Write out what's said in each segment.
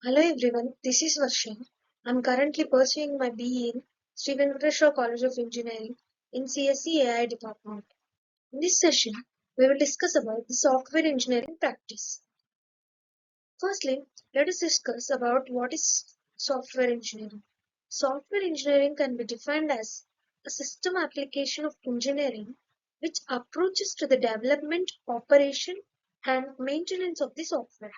Hello everyone, this is Varsha. I'm currently pursuing my BE in Sri Venkateswara College of Engineering in CSE AI department. In this session, we will discuss about the software engineering practice. Firstly, let us discuss about what is software engineering. Software engineering can be defined as a system application of engineering which approaches to the development, operation, and maintenance of the software.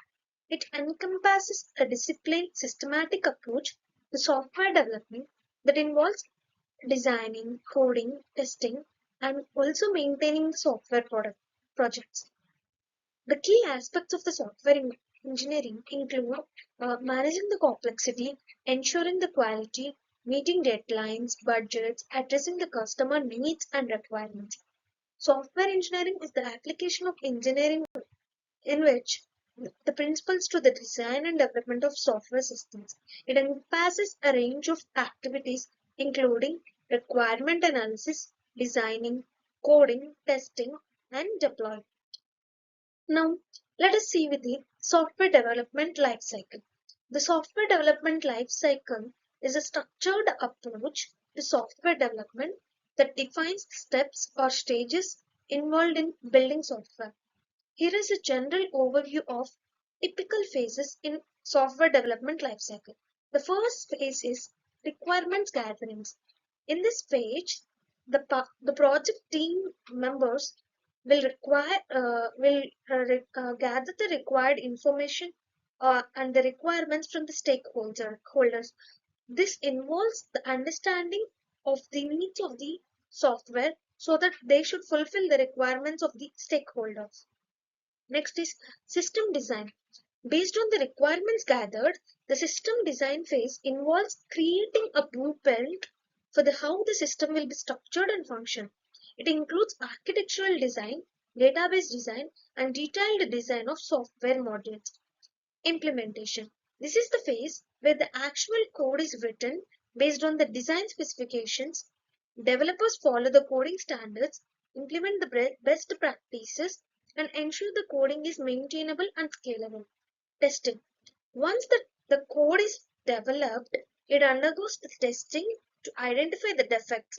It encompasses a disciplined, systematic approach to software development that involves designing, coding, testing, and also maintaining the software product projects. The key aspects of the engineering include managing the complexity, ensuring the quality, meeting deadlines, budgets, addressing the customer needs and requirements. Software engineering is the application of engineering in which the principles to the design and development of software systems. It encompasses a range of activities including requirement analysis, designing, coding, testing, and deploying. Now, let us see with the software development lifecycle. The software development lifecycle is a structured approach to software development that defines steps or stages involved in building software. Here is a general overview of typical phases in software development lifecycle. The first phase is requirements gatherings. In this phase, the project team members will gather the required information and the requirements from the stakeholders. This involves the understanding of the needs of the software so that they should fulfill the requirements of the stakeholders. Next is system design. Based on the requirements gathered, the system design phase involves creating a blueprint for how the system will be structured and function. It includes architectural design, database design, and detailed design of software modules. Implementation. This is the phase where the actual code is written based on the design specifications. Developers follow the coding standards, implement the best practices, and ensure the coding is maintainable and scalable. Testing. Once the code is developed, it undergoes the testing to identify the defects.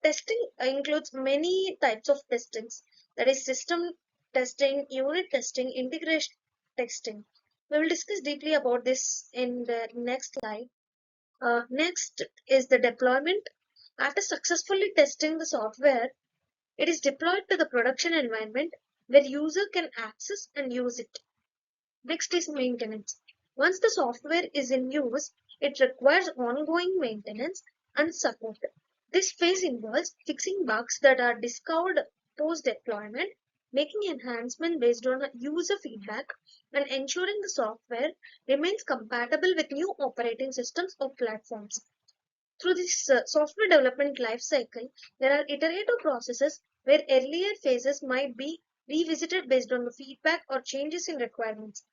Testing includes many types of testings, that is system testing, unit testing, integration testing. We will discuss deeply about this in the next slide. Next is the deployment. After successfully testing the software, it is deployed to the production environment where user can access and use it. Next is maintenance. Once the software is in use, it requires ongoing maintenance and support. This phase involves fixing bugs that are discovered post deployment, making enhancements based on user feedback, and ensuring the software remains compatible with new operating systems or platforms. Through this software development lifecycle, there are iterative processes where earlier phases might be revisited based on the feedback or changes in requirements.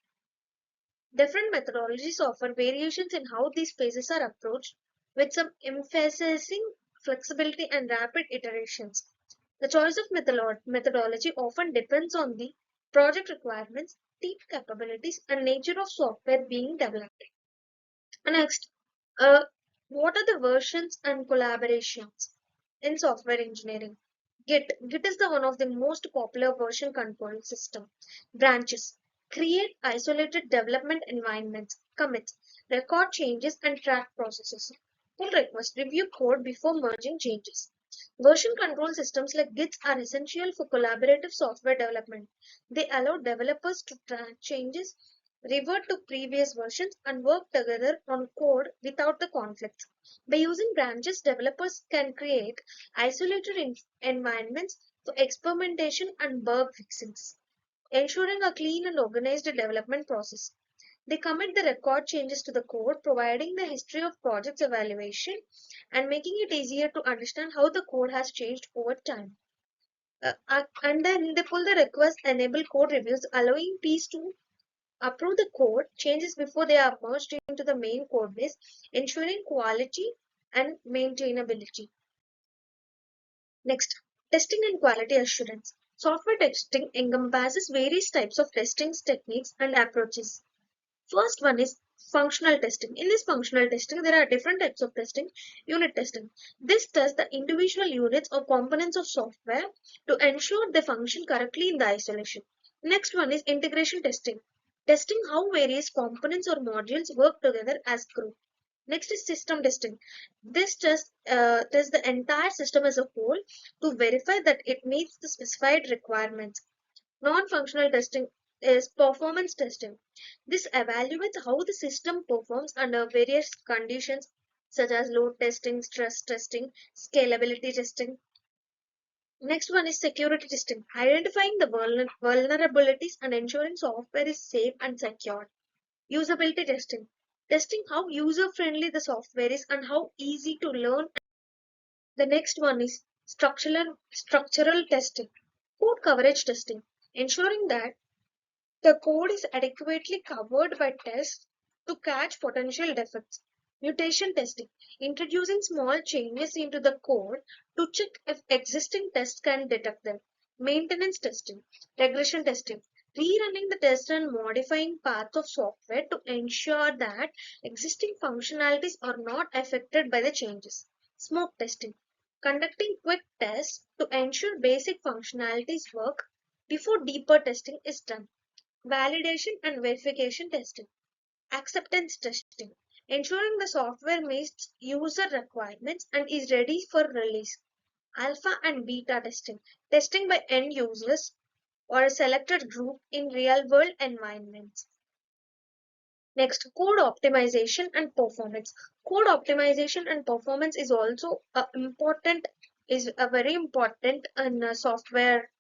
Different methodologies offer variations in how these phases are approached, with some emphasizing flexibility and rapid iterations. The choice of methodology often depends on the project requirements, team capabilities, and nature of software being developed. Next, uh, what are the versions and collaborations in software engineering? Git is the one of the most popular version control system. Branches create isolated development environments, commits, record changes, and track processes. Pull request review code before merging changes. Version control systems like Git are essential for collaborative software development. They allow developers to track changes, revert to previous versions, and work together on code without the conflicts. By using branches, developers can create isolated environments for experimentation and bug fixings, ensuring a clean and organized development process. They commit the record changes to the code, providing the history of project's evaluation and making it easier to understand how the code has changed over time. And then they pull the request enable code reviews, allowing Ps to approve the code changes before they are merged into the main code base, ensuring quality and maintainability. Next, testing and quality assurance. Software testing encompasses various types of testing techniques and approaches. First one is functional testing. In this functional testing, there are different types of testing. Unit testing. This tests the individual units or components of software to ensure they function correctly in the isolation. Next one is integration testing. Testing how various components or modules work together as group. Next is system testing. This tests the entire system as a whole to verify that it meets the specified requirements. Non-functional testing is performance testing. This evaluates how the system performs under various conditions such as load testing, stress testing, scalability testing. Next one is security testing, identifying the vulnerabilities and ensuring software is safe and secure. Usability testing, testing how user-friendly the software is and how easy to learn. The next one is structural testing, code coverage testing, ensuring that the code is adequately covered by tests to catch potential defects. Mutation testing, introducing small changes into the code to check if existing tests can detect them. Maintenance testing, regression testing, rerunning the test and modifying parts of software to ensure that existing functionalities are not affected by the changes. Smoke testing, conducting quick tests to ensure basic functionalities work before deeper testing is done. Validation and verification testing, acceptance testing, ensuring the software meets user requirements and is ready for release. Alpha and beta testing, testing by end users or a selected group in real world environments. Next, code optimization and performance. Code optimization and performance is also a very important in software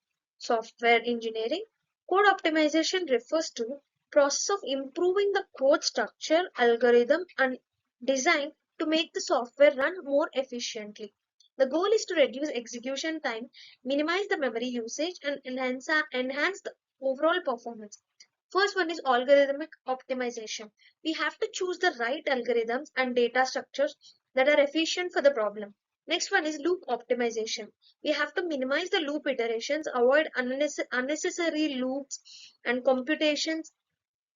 engineering. Code optimization refers to process of improving the code structure, algorithm, and design to make the software run more efficiently. The goal is to reduce execution time, minimize the memory usage, and enhance the overall performance. First one is algorithmic optimization. We have to choose the right algorithms and data structures that are efficient for the problem. Next one is loop optimization. We have to minimize the loop iterations, avoid unnecessary loops and computations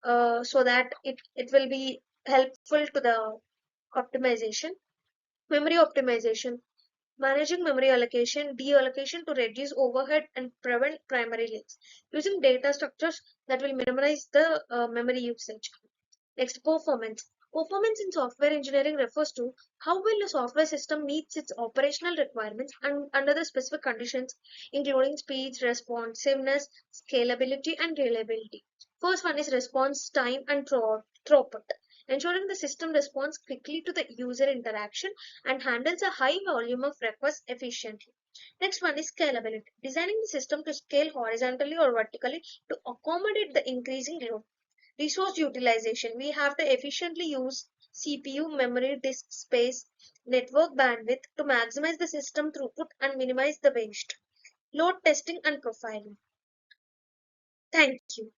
so that it will be helpful to the optimization. Memory optimization, managing memory allocation, deallocation to reduce overhead and prevent primary leaks, using data structures that will minimize the memory usage. Next, performance. Performance in software engineering refers to how well a software system meets its operational requirements and under the specific conditions, including speed, responsiveness, scalability, and reliability. First one is response time and throughput, ensuring the system responds quickly to the user interaction and handles a high volume of requests efficiently. Next one is scalability, designing the system to scale horizontally or vertically to accommodate the increasing load. Resource utilization, we have to efficiently use CPU, memory, disk space, network bandwidth to maximize the system throughput and minimize the waste. Load testing and profiling. Thank you.